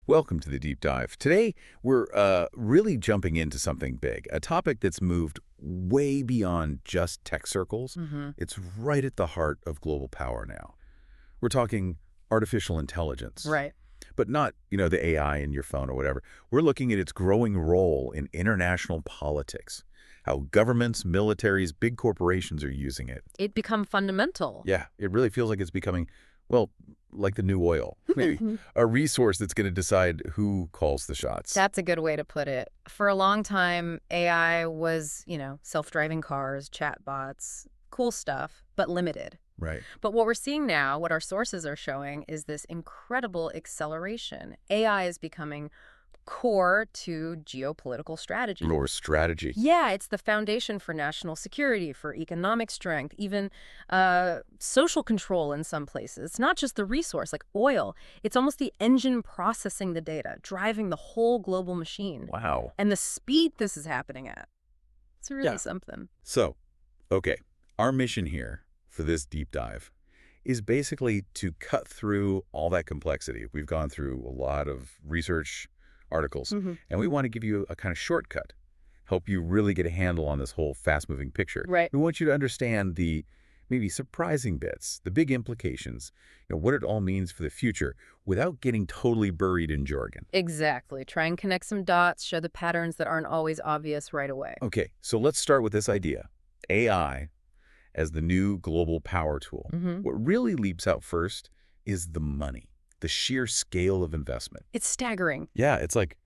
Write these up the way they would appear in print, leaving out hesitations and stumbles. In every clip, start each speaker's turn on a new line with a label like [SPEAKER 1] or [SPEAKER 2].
[SPEAKER 1] Welcome to the Deep Dive. Today, we're really jumping into something big, a topic that's moved way beyond just tech circles. It's right at the heart of global power now. We're talking artificial intelligence,
[SPEAKER 2] Right.
[SPEAKER 1] but not, the AI in your phone or whatever. We're looking at its growing role in international politics, how governments, militaries, big corporations are using it.
[SPEAKER 2] It become fundamental.
[SPEAKER 1] Yeah, it really feels like it's becoming, well, like the new oil, maybe a resource that's going to decide who calls the shots.
[SPEAKER 2] That's a good way to put it. For a long time, AI was, self-driving cars, chatbots, cool stuff, but limited.
[SPEAKER 1] Right.
[SPEAKER 2] But what we're seeing now, what our sources are showing, is this incredible acceleration. AI is becoming core to geopolitical strategy.
[SPEAKER 1] Or strategy.
[SPEAKER 2] Yeah, it's the foundation for national security, for economic strength, even social control in some places. It's not just the resource, like oil. It's almost the engine processing the data, driving the whole global machine.
[SPEAKER 1] Wow.
[SPEAKER 2] And the speed this is happening at, it's really something.
[SPEAKER 1] So, okay, our mission here for this deep dive is basically to cut through all that complexity. We've gone through a lot of research articles, and we want to give you a kind of shortcut, help you really get a handle on this whole fast-moving picture.
[SPEAKER 2] Right.
[SPEAKER 1] We want you to understand the maybe surprising bits, the big implications, what it all means for the future without getting totally buried in jargon.
[SPEAKER 2] Exactly. Try and connect some dots, show the patterns that aren't always obvious right away.
[SPEAKER 1] Okay, so let's start with this idea. AI as the new global power tool. What really leaps out first is the money, the sheer scale of investment.
[SPEAKER 2] It's staggering.
[SPEAKER 1] Yeah, it's like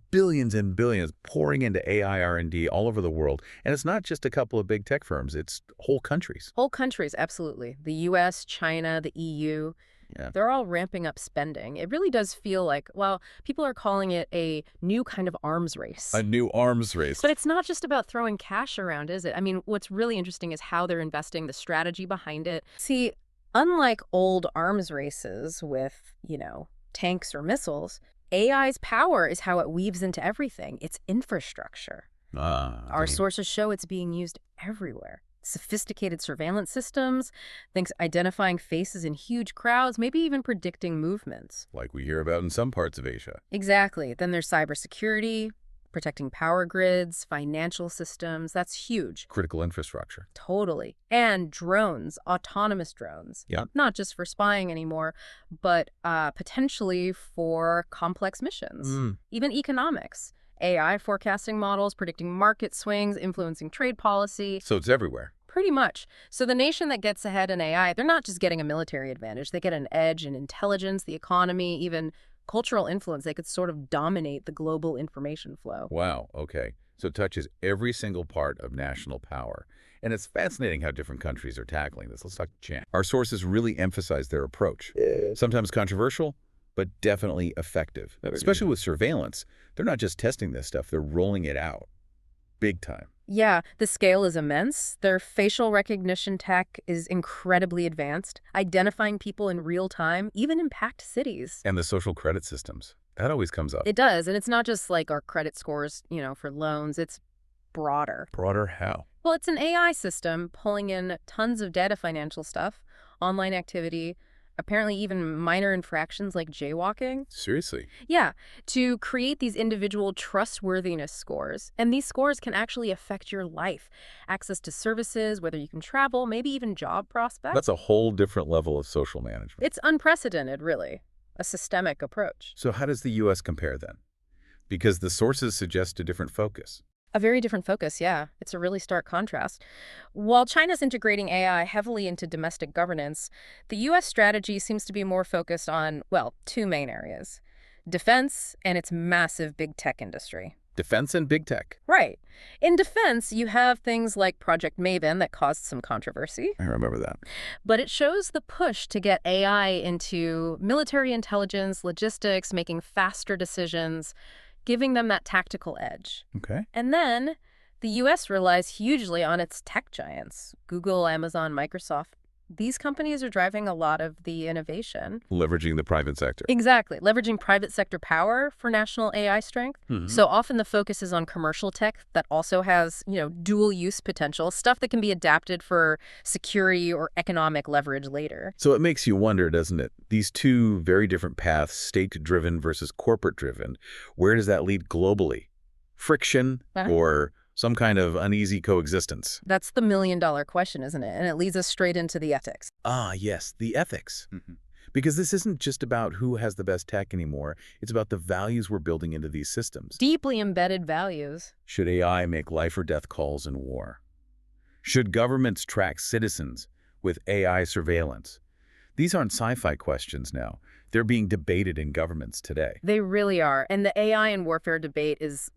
[SPEAKER 1] billions and billions pouring into AI R&D all over the world. And it's not just a couple of big tech firms, it's whole countries.
[SPEAKER 2] Whole countries, absolutely. The US, China, the EU, they're all ramping up spending. It really does feel like, well, people are calling it a new kind of arms race.
[SPEAKER 1] A new arms race.
[SPEAKER 2] But it's not just about throwing cash around, is it? I mean, what's really interesting is how they're investing, the strategy behind it. See, unlike old arms races with, tanks or missiles, AI's power is how it weaves into everything. It's infrastructure. Our sources show it's being used everywhere. Sophisticated surveillance systems, things identifying faces in huge crowds, maybe even predicting movements.
[SPEAKER 1] Like we hear about in some parts of Asia.
[SPEAKER 2] Exactly. Then there's cybersecurity, protecting power grids, financial systems. That's huge.
[SPEAKER 1] Critical infrastructure.
[SPEAKER 2] Totally. And drones, autonomous drones.
[SPEAKER 1] Yeah.
[SPEAKER 2] Not just for spying anymore, but potentially for complex missions. Even economics. AI forecasting models, predicting market swings, influencing trade policy.
[SPEAKER 1] So it's everywhere.
[SPEAKER 2] Pretty much. So the nation that gets ahead in AI, they're not just getting a military advantage. They get an edge in intelligence, the economy, even cultural influence. They could sort of dominate the global information flow.
[SPEAKER 1] Wow, okay. So it touches every single part of national power. And it's fascinating how different countries are tackling this. Let's talk China. Our sources really emphasize their approach. Sometimes controversial, but definitely effective. Especially with surveillance. They're not just testing this stuff, they're rolling it out. Big time.
[SPEAKER 2] Yeah, the scale is immense. Their facial recognition tech is incredibly advanced, identifying people in real time, even in packed cities.
[SPEAKER 1] And the social credit systems. That always comes up.
[SPEAKER 2] It does, and it's not just like our credit scores, for loans. It's broader.
[SPEAKER 1] Broader how?
[SPEAKER 2] Well, it's an AI system pulling in tons of data, financial stuff, online activity, apparently even minor infractions like jaywalking.
[SPEAKER 1] Seriously?
[SPEAKER 2] Yeah, to create these individual trustworthiness scores. And these scores can actually affect your life. Access to services, whether you can travel, maybe even job prospects.
[SPEAKER 1] That's a whole different level of social management.
[SPEAKER 2] It's unprecedented, really. A systemic approach.
[SPEAKER 1] So how does the U.S. compare then? Because the sources suggest a different focus.
[SPEAKER 2] A very different focus, yeah. It's a really stark contrast. While China's integrating AI heavily into domestic governance, the U.S. strategy seems to be more focused on, well, two main areas: defense and its massive big tech industry.
[SPEAKER 1] Defense and big tech.
[SPEAKER 2] Right. In defense, you have things like Project Maven that caused some controversy.
[SPEAKER 1] I remember that.
[SPEAKER 2] But it shows the push to get AI into military intelligence, logistics, making faster decisions, giving them that tactical edge.
[SPEAKER 1] Okay.
[SPEAKER 2] And then the U.S. relies hugely on its tech giants, Google, Amazon, Microsoft. These companies are driving a lot of the innovation.
[SPEAKER 1] Leveraging the private sector.
[SPEAKER 2] Exactly. Leveraging private sector power for national AI strength. So often the focus is on commercial tech that also has, dual use potential, stuff that can be adapted for security or economic leverage later.
[SPEAKER 1] So it makes you wonder, doesn't it? These two very different paths, state-driven versus corporate-driven, where does that lead globally? Friction or some kind of uneasy coexistence?
[SPEAKER 2] That's the million-dollar question, isn't it? And it leads us straight into the ethics.
[SPEAKER 1] Ah, yes, the ethics. Because this isn't just about who has the best tech anymore. It's about the values we're building into these systems.
[SPEAKER 2] Deeply embedded values.
[SPEAKER 1] Should AI make life or death calls in war? Should governments track citizens with AI surveillance? These aren't sci-fi questions now. They're being debated in governments today.
[SPEAKER 2] They really are. And the AI and warfare debate is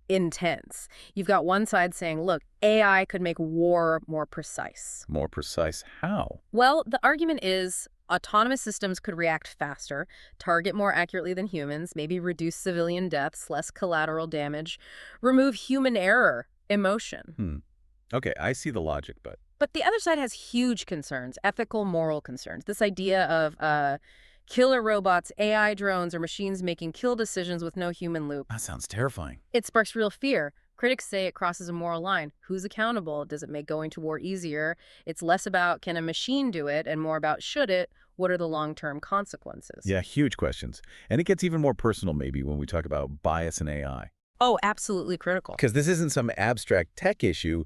[SPEAKER 2] intense. You've got one side saying, look, AI could make war more precise.
[SPEAKER 1] More precise how?
[SPEAKER 2] Well, the argument is autonomous systems could react faster, target more accurately than humans, maybe reduce civilian deaths, less collateral damage, remove human error, emotion.
[SPEAKER 1] Okay, I see the logic, but...
[SPEAKER 2] But the other side has huge concerns, ethical, moral concerns. This idea of killer robots, AI drones, or machines making kill decisions with no human loop.
[SPEAKER 1] That sounds terrifying.
[SPEAKER 2] It sparks real fear. Critics say it crosses a moral line. Who's accountable? Does it make going to war easier? It's less about can a machine do it and more about should it? What are the long-term consequences?
[SPEAKER 1] Yeah, huge questions. And it gets even more personal maybe when we talk about bias in AI.
[SPEAKER 2] Oh, absolutely critical.
[SPEAKER 1] Because this isn't some abstract tech issue.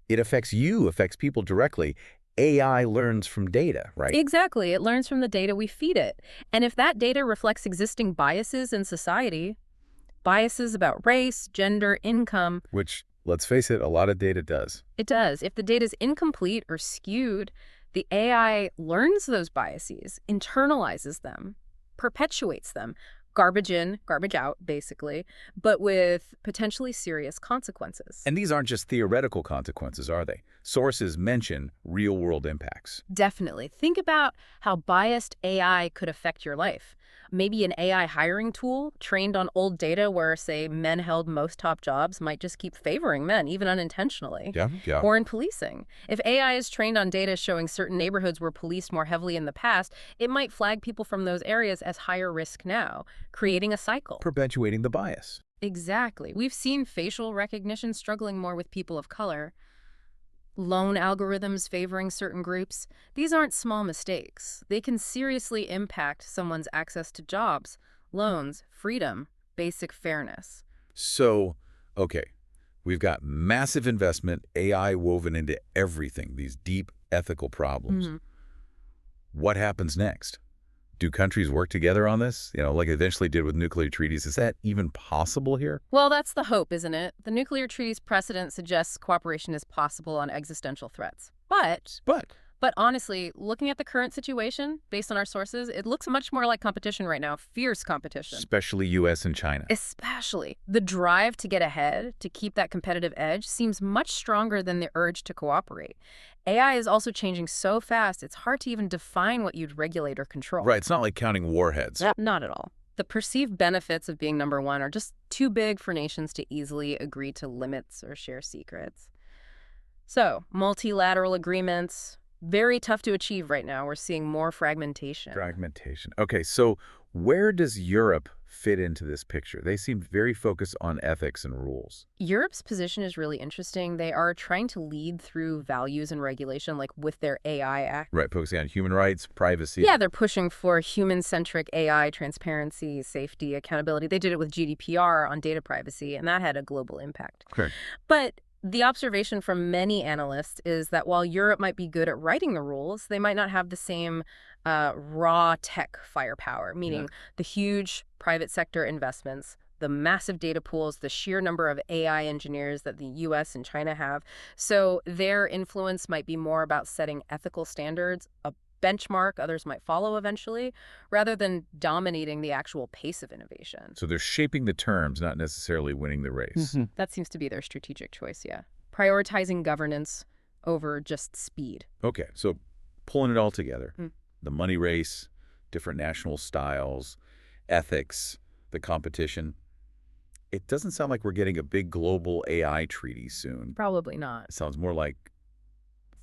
[SPEAKER 1] It affects you, affects people directly. AI learns from data, right?
[SPEAKER 2] Exactly. It learns from the data we feed it. And if that data reflects existing biases in society, biases about race, gender, income.
[SPEAKER 1] Which, let's face it, a lot of data does.
[SPEAKER 2] It does. If the data is incomplete or skewed, the AI learns those biases, internalizes them, perpetuates them. Garbage in, garbage out, basically, but with potentially serious consequences.
[SPEAKER 1] And these aren't just theoretical consequences, are they? Sources mention real-world impacts.
[SPEAKER 2] Definitely. Think about how biased AI could affect your life. Maybe an AI hiring tool trained on old data where, say, men held most top jobs might just keep favoring men, even unintentionally.
[SPEAKER 1] Yeah.
[SPEAKER 2] Or in policing. If AI is trained on data showing certain neighborhoods were policed more heavily in the past, it might flag people from those areas as higher risk now, creating a cycle.
[SPEAKER 1] Perpetuating the bias.
[SPEAKER 2] Exactly. We've seen facial recognition struggling more with people of color. Loan algorithms favoring certain groups. These aren't small mistakes. They can seriously impact someone's access to jobs, loans, freedom, basic fairness.
[SPEAKER 1] So, okay, we've got massive investment, AI woven into everything, these deep ethical problems. What happens next? Do countries work together on this? Like they eventually did with nuclear treaties. Is that even possible here?
[SPEAKER 2] Well, that's the hope, isn't it? The nuclear treaties precedent suggests cooperation is possible on existential threats. But honestly, looking at the current situation, based on our sources, it looks much more like competition right now, fierce competition.
[SPEAKER 1] Especially U.S. and China.
[SPEAKER 2] Especially. The drive to get ahead, to keep that competitive edge, seems much stronger than the urge to cooperate. AI is also changing so fast, it's hard to even define what you'd regulate or control.
[SPEAKER 1] Right, it's not like counting warheads.
[SPEAKER 2] Not at all. The perceived benefits of being number one are just too big for nations to easily agree to limits or share secrets. So, multilateral agreements, very tough to achieve right now. We're seeing more fragmentation.
[SPEAKER 1] Okay, so where does Europe fit into this picture? They seem very focused on ethics and rules.
[SPEAKER 2] Europe's position is really interesting. They are trying to lead through values and regulation, like with their AI Act.
[SPEAKER 1] Right, focusing on human rights, privacy.
[SPEAKER 2] Yeah, they're pushing for human-centric AI, transparency, safety, accountability. They did it with GDPR on data privacy, and that had a global impact.
[SPEAKER 1] Okay.
[SPEAKER 2] But the observation from many analysts is that while Europe might be good at writing the rules, they might not have the same raw tech firepower, meaning the huge private sector investments, the massive data pools, the sheer number of AI engineers that the US and China have. So their influence might be more about setting ethical standards, a benchmark others might follow eventually, rather than dominating the actual pace of innovation.
[SPEAKER 1] So they're shaping the terms, not necessarily winning the race.
[SPEAKER 2] That seems to be their strategic choice, yeah. Prioritizing governance over just speed.
[SPEAKER 1] Okay, so pulling it all together, the money race, different national styles, ethics, the competition. It doesn't sound like we're getting a big global AI treaty soon.
[SPEAKER 2] Probably not.
[SPEAKER 1] It sounds more like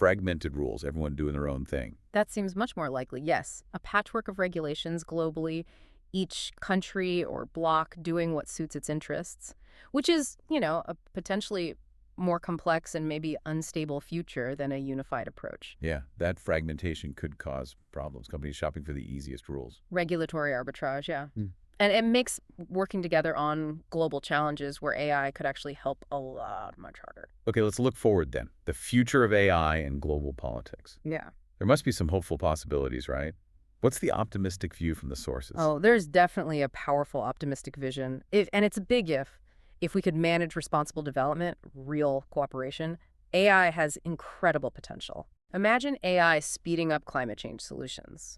[SPEAKER 1] fragmented rules, everyone doing their own thing.
[SPEAKER 2] That seems much more likely, yes. A patchwork of regulations globally, each country or bloc doing what suits its interests, which is, a potentially more complex and maybe unstable future than a unified approach.
[SPEAKER 1] Yeah, that fragmentation could cause problems. Companies shopping for the easiest rules.
[SPEAKER 2] Regulatory arbitrage, yeah.
[SPEAKER 1] Hmm.
[SPEAKER 2] And it makes working together on global challenges where AI could actually help a lot much harder.
[SPEAKER 1] Okay, let's look forward then. The future of AI and global politics.
[SPEAKER 2] Yeah.
[SPEAKER 1] There must be some hopeful possibilities, right? What's the optimistic view from the sources?
[SPEAKER 2] Oh, there's definitely a powerful optimistic vision. And it's a big if. If we could manage responsible development, real cooperation, AI has incredible potential. Imagine AI speeding up climate change solutions,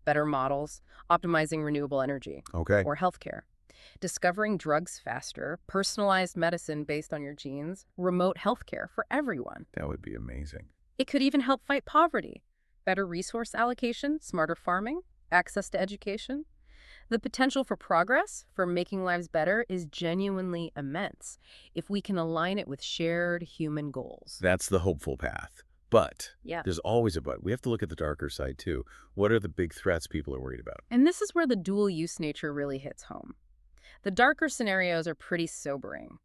[SPEAKER 2] better models, optimizing renewable energy,
[SPEAKER 1] Okay.
[SPEAKER 2] or healthcare, discovering drugs faster, personalized medicine based on your genes, remote healthcare for everyone.
[SPEAKER 1] That would be amazing.
[SPEAKER 2] It could even help fight poverty, better resource allocation, smarter farming, access to education. The potential for progress, for making lives better, is genuinely immense if we can align it with shared human goals.
[SPEAKER 1] That's the hopeful path. But
[SPEAKER 2] Yeah.
[SPEAKER 1] there's always a but. We have to look at the darker side, too. What are the big threats people are worried about?
[SPEAKER 2] And this is where the dual-use nature really hits home. The darker scenarios are pretty sobering.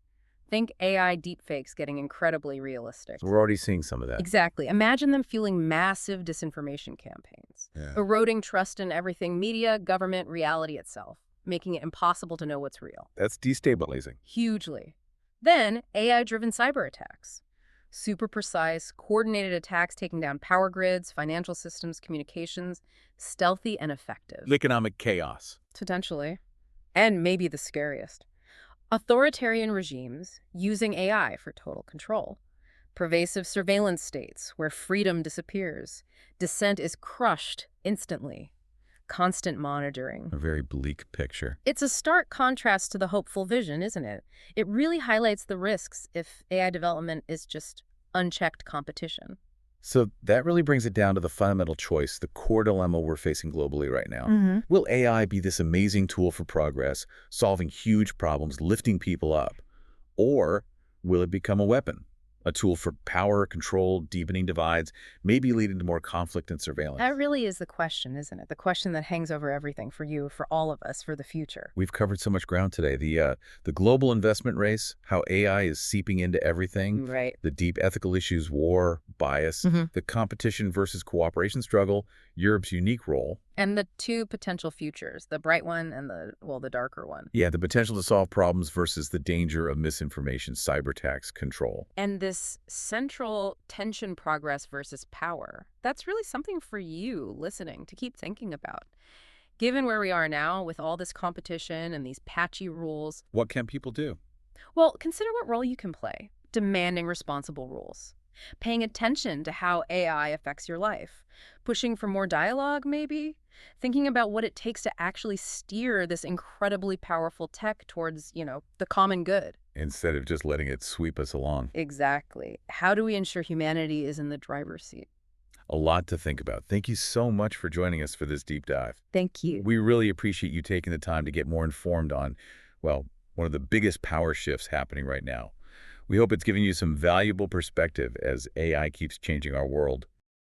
[SPEAKER 2] Think AI deepfakes getting incredibly realistic.
[SPEAKER 1] So we're already seeing some of that.
[SPEAKER 2] Exactly. Imagine them fueling massive disinformation campaigns,
[SPEAKER 1] Yeah.
[SPEAKER 2] eroding trust in everything media, government, reality itself, making it impossible to know what's real.
[SPEAKER 1] That's destabilizing.
[SPEAKER 2] Hugely. Then, AI-driven cyber attacks. Super precise, coordinated attacks taking down power grids, financial systems, communications, stealthy and effective.
[SPEAKER 1] Economic chaos.
[SPEAKER 2] Potentially. And maybe the scariest. Authoritarian regimes using AI for total control. Pervasive surveillance states where freedom disappears. Dissent is crushed instantly. Constant monitoring.
[SPEAKER 1] A very bleak picture.
[SPEAKER 2] It's a stark contrast to the hopeful vision, isn't it? It really highlights the risks if AI development is just unchecked competition.
[SPEAKER 1] So that really brings it down to the fundamental choice, the core dilemma we're facing globally right now. Will AI be this amazing tool for progress, solving huge problems, lifting people up? Or will it become a weapon, a tool for power, control, deepening divides, maybe leading to more conflict and surveillance?
[SPEAKER 2] That really is the question, isn't it? The question that hangs over everything for you, for all of us, for the future.
[SPEAKER 1] We've covered so much ground today. The global investment race, how AI is seeping into everything,
[SPEAKER 2] Right.
[SPEAKER 1] the deep ethical issues, war, bias, the competition versus cooperation struggle, Europe's unique role.
[SPEAKER 2] And the two potential futures, the bright one and the darker one.
[SPEAKER 1] Yeah, the potential to solve problems versus the danger of misinformation, cyber attacks, control.
[SPEAKER 2] And this central tension, progress versus power, that's really something for you listening to keep thinking about. Given where we are now with all this competition and these patchy rules,
[SPEAKER 1] What can people do?
[SPEAKER 2] well, consider what role you can play. Demanding responsible rules. Paying attention to how AI affects your life. Pushing for more dialogue, maybe? Thinking about what it takes to actually steer this incredibly powerful tech towards, the common good.
[SPEAKER 1] Instead of just letting it sweep us along.
[SPEAKER 2] Exactly. How do we ensure humanity is in the driver's seat?
[SPEAKER 1] A lot to think about. Thank you so much for joining us for this deep dive.
[SPEAKER 2] Thank you.
[SPEAKER 1] We really appreciate you taking the time to get more informed on, well, one of the biggest power shifts happening right now. We hope it's giving you some valuable perspective as AI keeps changing our world.